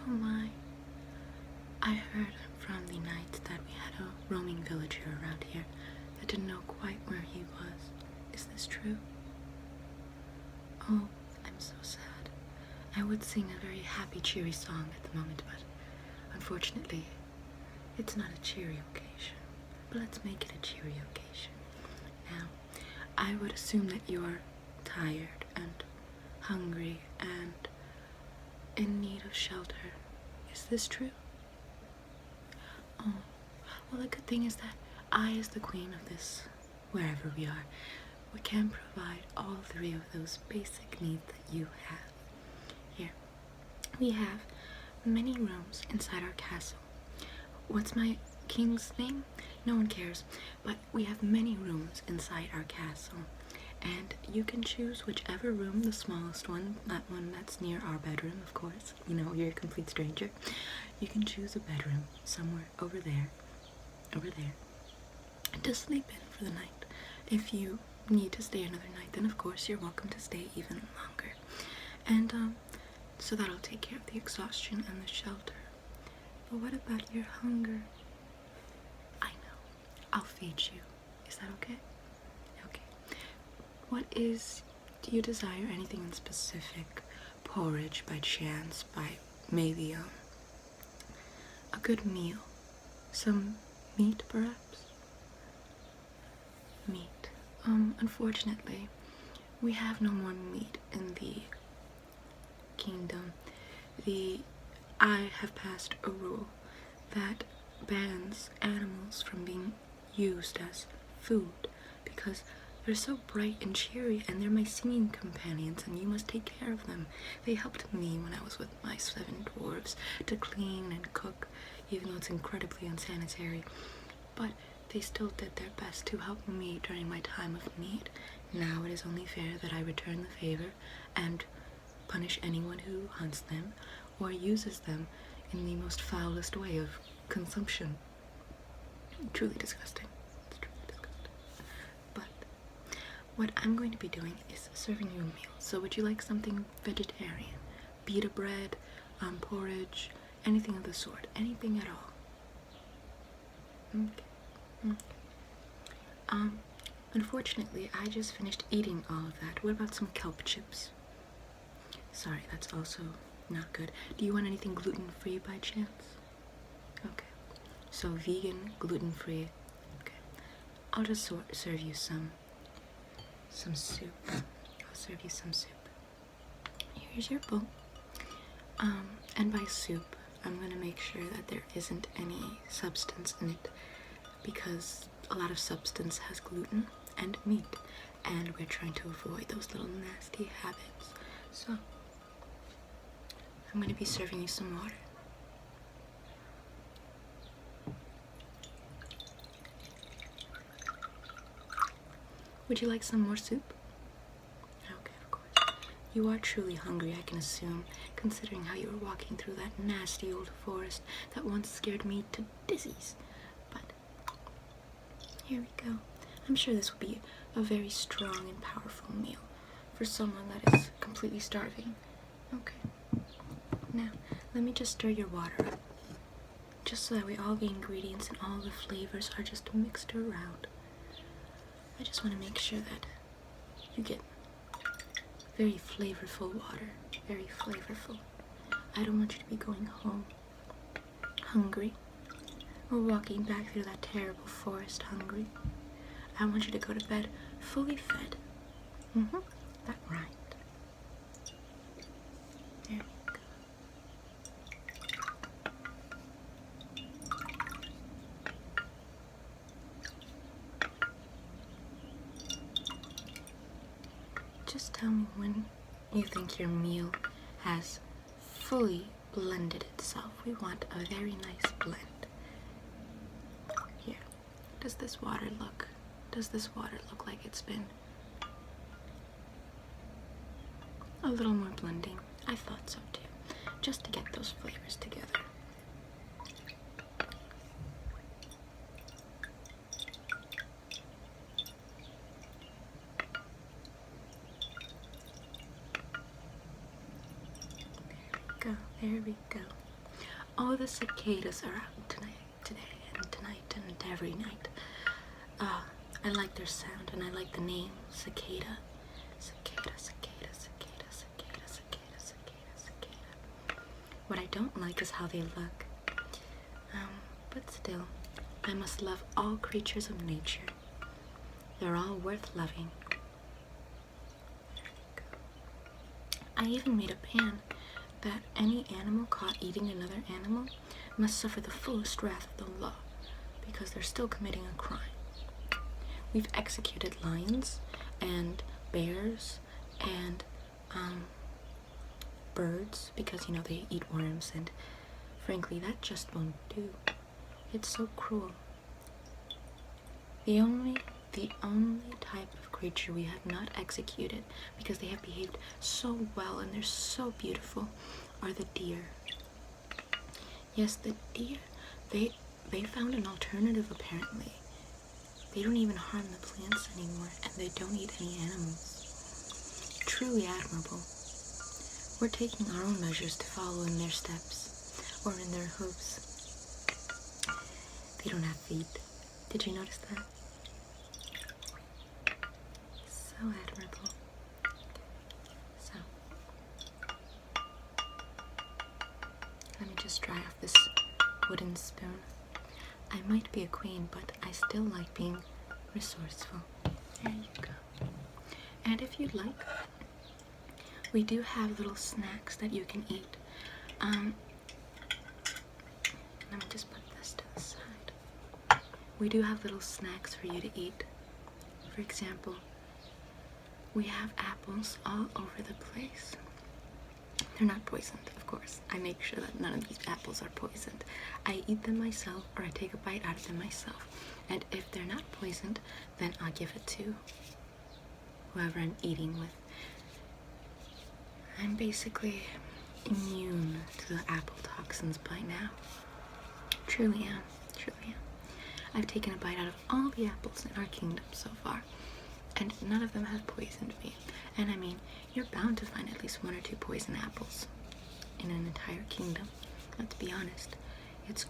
Oh my. I heard from the knights that we had a roaming villager around here that didn't know quite where he was. Is this true? Oh, I'm so sad. I would sing a very happy, cheery song at the moment, but unfortunately, it's not a cheery occasion. But let's make it a cheery occasion. Now, I would assume that you're tired and hungry and in need of shelter. Is this true? Oh, well, the good thing is that I, as the queen of this, wherever we are, we can provide all three of those basic needs that you have. Here, we have many rooms inside our castle. What's my king's name? No one cares, but we have many rooms inside our castle. And you can choose whichever room, the smallest one, that one that's near our bedroom, of course. You know, you're a complete stranger. You can choose a bedroom somewhere over there, to sleep in for the night. If you need to stay another night, then of course you're welcome to stay even longer. And so that'll take care of the exhaustion and the shelter. But what about your hunger? I know. I'll feed you. Is that okay? Okay. Do you desire anything in specific? Porridge by chance, by maybe a good meal? Some meat, perhaps? Meat. Unfortunately, we have no more meat in the kingdom. I have passed a rule that bans animals from being used as food because they're so bright and cheery and they're my singing companions and you must take care of them. They helped me when I was with my 7 dwarves to clean and cook, even though it's incredibly unsanitary. But they still did their best to help me during my time of need. Now it is only fair that I return the favor and punish anyone who hunts them or uses them in the most foulest way of consumption. Truly disgusting. It's truly disgusting. But what I'm going to be doing is serving you a meal. So would you like something vegetarian? Pita bread, porridge, anything of the sort. Anything at all. Okay. Unfortunately, I just finished eating all of that. What about some kelp chips? Sorry, that's also not good. Do you want anything gluten-free by chance? Okay. So vegan, gluten-free. Okay. I'll just serve you some soup. I'll serve you some soup. Here's your bowl. And by soup, I'm gonna make sure that there isn't any substance in it because a lot of substance has gluten and meat, and we're trying to avoid those little nasty habits. So, I'm going to be serving you some water. Would you like some more soup? Okay, of course. You are truly hungry, I can assume, considering how you were walking through that nasty old forest that once scared me to dizzies. But here we go. I'm sure this will be a very strong and powerful meal for someone that is completely starving. Okay. Now, let me just stir your water up, just so that way all the ingredients and all the flavors are just mixed around. I just want to make sure that you get very flavorful water, very flavorful. I don't want you to be going home hungry or walking back through that terrible forest hungry. I want you to go to bed fully fed. That's right. There you go. Just tell me when you think your meal has fully blended itself. We want a very nice blend. Here, does this water look like it's been a little more blending? I thought so too, just to get those flavors together. There we go. all the cicadas are out today, and tonight, and every night. I like their sound, and I like the name, cicada. Cicada, cicada, cicada, cicada, cicada, cicada, cicada. What I don't like is how they look. But still, I must love all creatures of nature. They're all worth loving. I even made a ban that any animal caught eating another animal must suffer the fullest wrath of the law, because they're still committing a crime. We've executed lions and bears and birds because, you know, they eat worms, and frankly, that just won't do. It's so cruel. The only type of creature we have not executed, because they have behaved so well and they're so beautiful, are the deer. Yes, the deer. They found an alternative, apparently. They don't even harm the plants anymore, and they don't eat any animals. Truly admirable. We're taking our own measures to follow in their steps, or in their hooves. They don't have feet. Did you notice that? So admirable. So, let me just dry off this wooden spoon. I might be a queen, but I still like being resourceful. There you go. And if you'd like, we do have little snacks that you can eat. Let me just put this to the side. We do have little snacks for you to eat. For example, we have apples all over the place. They're not poisoned, of course. I make sure that none of these apples are poisoned. I eat them myself, or I take a bite out of them myself. And if they're not poisoned, then I'll give it to whoever I'm eating with. I'm basically immune to the apple toxins by now. Truly am. Truly am. I've taken a bite out of all the apples in our kingdom so far, and none of them have poisoned me. And I mean, you're bound to find at least 1 or 2 poison apples in an entire kingdom. Let's be honest. It's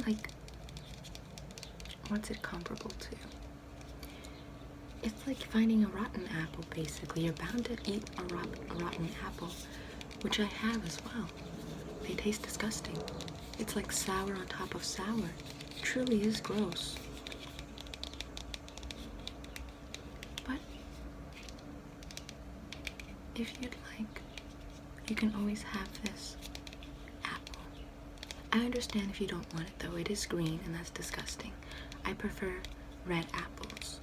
like, what's it comparable to? It's like finding a rotten apple, basically. You're bound to eat a rotten apple, which I have as well. They taste disgusting. It's like sour on top of sour. It truly is gross. But if you'd like, you can always have this apple. I understand if you don't want it, though. It is green, and that's disgusting. I prefer red apples.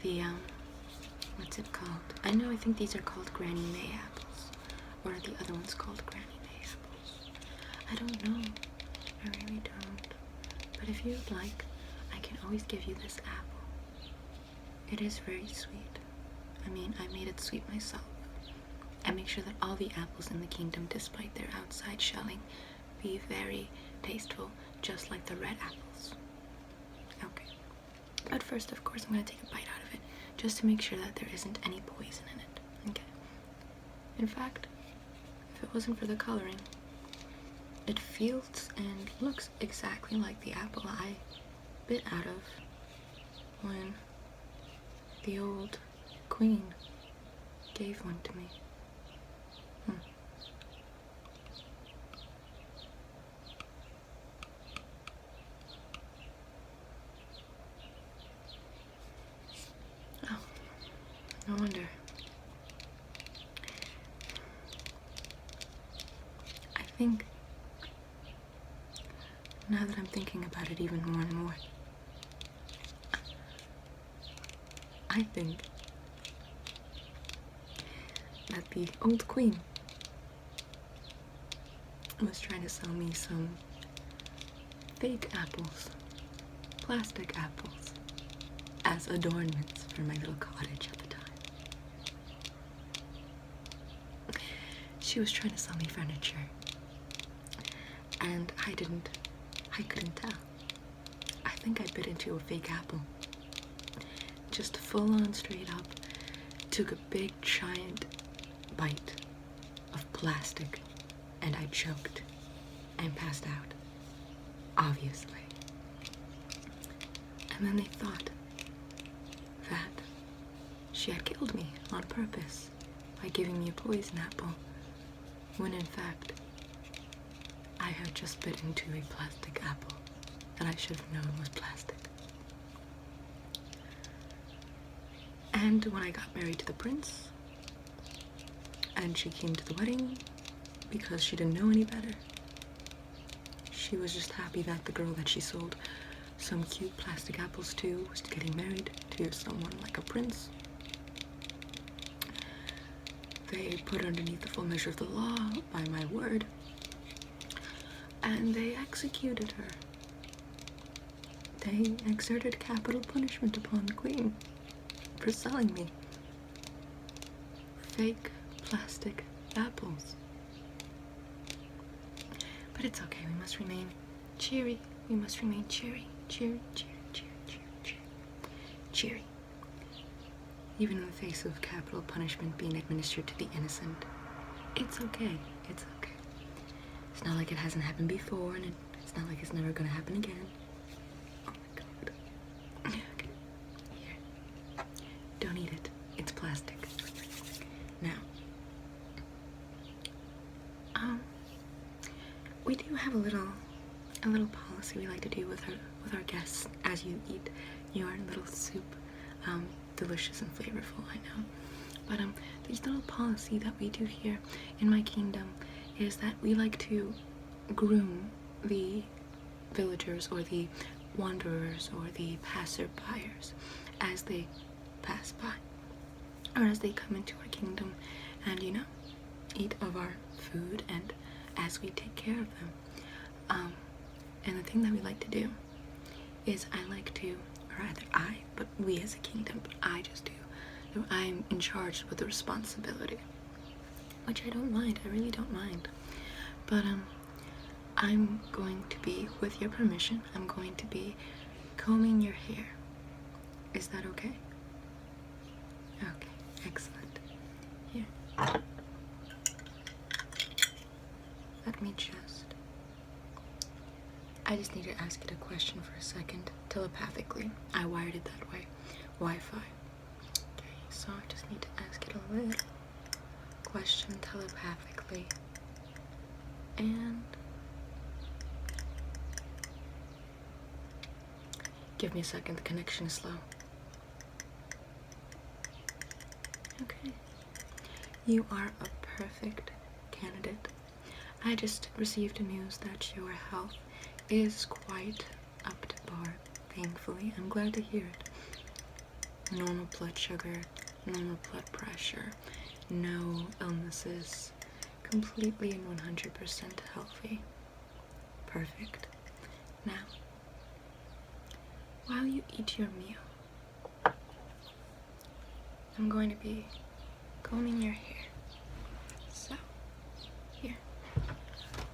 The, what's it called? I think these are called Granny May apples. Or the other one's called Granny May apples. I don't know. I really don't. But if you'd like, I can always give you this apple. It is very sweet. I mean, I made it sweet myself. I make sure that all the apples in the kingdom, despite their outside shelling, be very tasteful, just like the red apples. Okay. But first, of course, I'm going to take a bite out of it, just to make sure that there isn't any poison in it. Okay. In fact, if it wasn't for the coloring, it feels and looks exactly like the apple I bit out of when the old queen gave one to me. Oh, no wonder. I think, now that I'm thinking about it even more and more, I think that the old queen was trying to sell me some fake apples, plastic apples, as adornments for my little cottage at the time. She was trying to sell me furniture, and I couldn't tell. I think I bit into a fake apple. Just full on straight up, took a big giant bite of plastic and I choked and passed out, obviously. And then they thought that she had killed me on purpose by giving me a poison apple, when in fact I had just bit into a plastic apple that I should have known was plastic. And when I got married to the prince, and she came to the wedding, because she didn't know any better, she was just happy that the girl that she sold some cute plastic apples to was getting married to someone like a prince. They put her underneath the full measure of the law, by my word, and they executed her. They exerted capital punishment upon the queen for selling me fake plastic apples. But it's okay, we must remain cheery. We must remain cheery. Cheery, cheery, cheery, cheery, cheery. Cheery. Even in the face of capital punishment being administered to the innocent. It's okay. It's okay. It's not like it hasn't happened before, and it's not like it's never gonna happen again. Oh my god. Okay. Here. Don't eat it. It's plastic. Now, we do have a little policy we like to do with our guests as you eat your little soup. Delicious and flavorful, I know. But there's a little policy that we do here in my kingdom, is that we like to groom the villagers or the wanderers or the passerbyers as they pass by, or as they come into our kingdom and, you know, eat of our food, and as we take care of them. And the thing that we like to do is I like to, or rather I, but we as a kingdom, but I just do. I'm in charge with the responsibility, which I don't mind. I really don't mind. But I'm going to be, with your permission, I'm going to be combing your hair. Is that okay? Okay, excellent. Here. Let me I just need to ask it a question for a second, telepathically. I wired it that way. Wi-Fi. Okay, so I just need to ask it a little question telepathically. And give me a second, the connection is slow. Okay. You are a perfect candidate. I just received news that your health is quite up to par, thankfully. I'm glad to hear it. Normal blood sugar, normal blood pressure, no illnesses, completely and 100% healthy. Perfect. Now, while you eat your meal, I'm going to be combing your hair. So, here.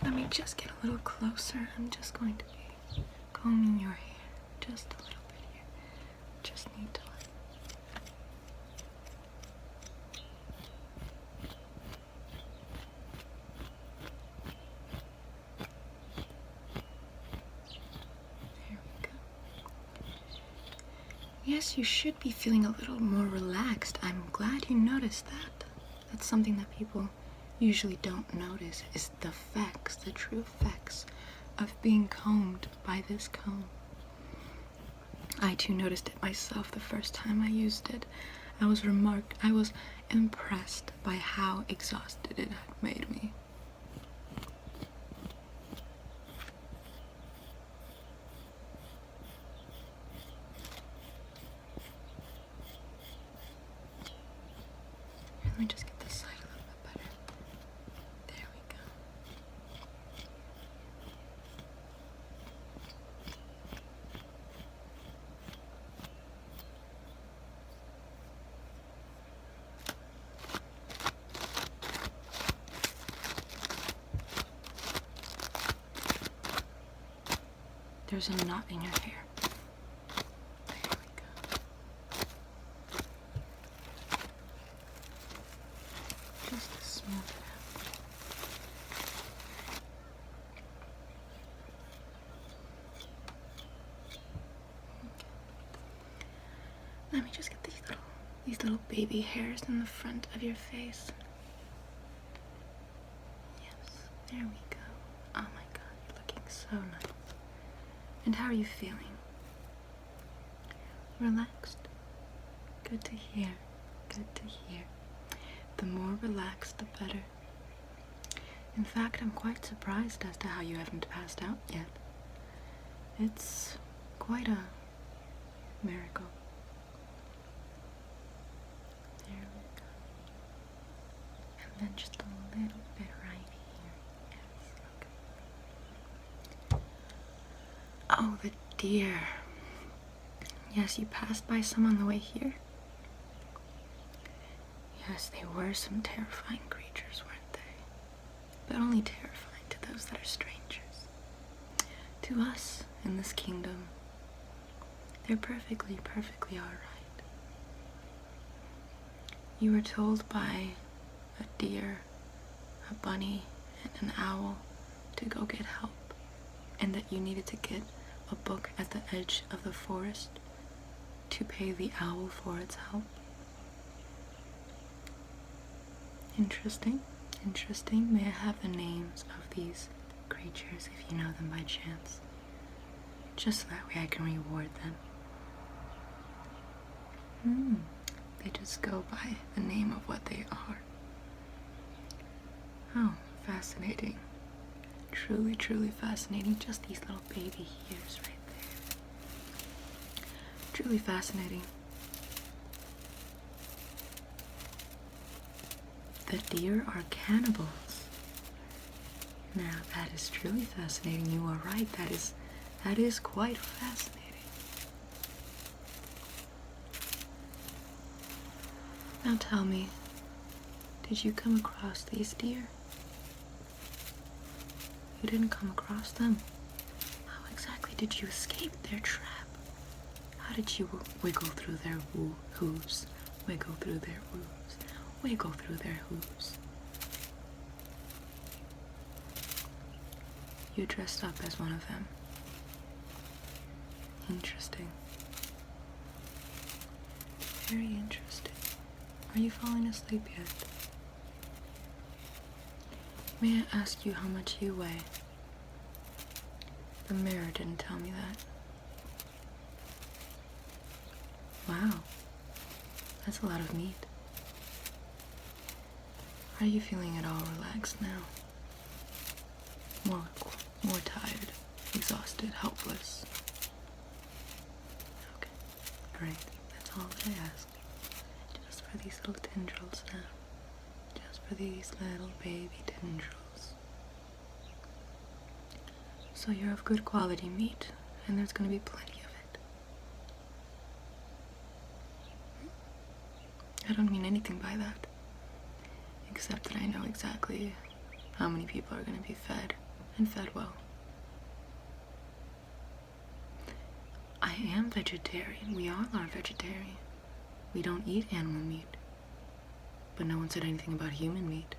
Let me just get a little closer. I'm just going to be combing your hair just a little bit here. Just need to there we go. Yes, you should be feeling a little more relaxed. I'm glad you noticed that. That's something that people usually don't notice, is the effects, the true effects of being combed by this comb. I too noticed it myself the first time I used it. I was impressed by how exhausted it had made me. Let me just get this side a little bit better. There we go. There's a knot in your hair. There we go. Just to smooth it out. let me just get these little baby hairs in the front of your face. Yes, there we go. Oh my god, you're looking so nice. And how are you feeling? Relaxed? Good to hear. Good to hear. The more relaxed, the better. In fact, I'm quite surprised as to how you haven't passed out yet. It's quite a miracle. There we go. And then just a little bit right here. Yes, okay. Oh, the deer. Yes, you passed by some on the way here? Yes, they were some terrifying creatures, weren't they? But only terrifying to those that are strangers. To us, in this kingdom, they're perfectly alright. You were told by a deer, a bunny, and an owl to go get help, and that you needed to get a book at the edge of the forest to pay the owl for its help. Interesting, interesting. May I have the names of these creatures if you know them by chance? Just so that way I can reward them. They just go by the name of what they are. Oh, fascinating. Truly, truly fascinating. Just these little baby hairs right there. Truly fascinating. The deer are cannibals. Now that is truly fascinating. You are right. That is quite fascinating. Now tell me, did you come across these deer? You didn't come across them. How exactly did you escape their trap? How did you wiggle through their hooves? Wiggle through their hooves. Wiggle through their hooves. You dressed up as one of them. Interesting. Very interesting. Are you falling asleep yet? May I ask you how much you weigh? The mirror didn't tell me that. Wow. That's a lot of meat. Are you feeling at all relaxed now? More tired, exhausted, helpless. Okay, great. That's all that I ask. Just for these little tendrils now. Just for these little baby tendrils. So you're of good quality meat, and there's going to be plenty of it. I don't mean anything by that, except that I know exactly how many people are going to be fed, and fed well. I am vegetarian. We all are vegetarian. We don't eat animal meat. But no one said anything about human meat.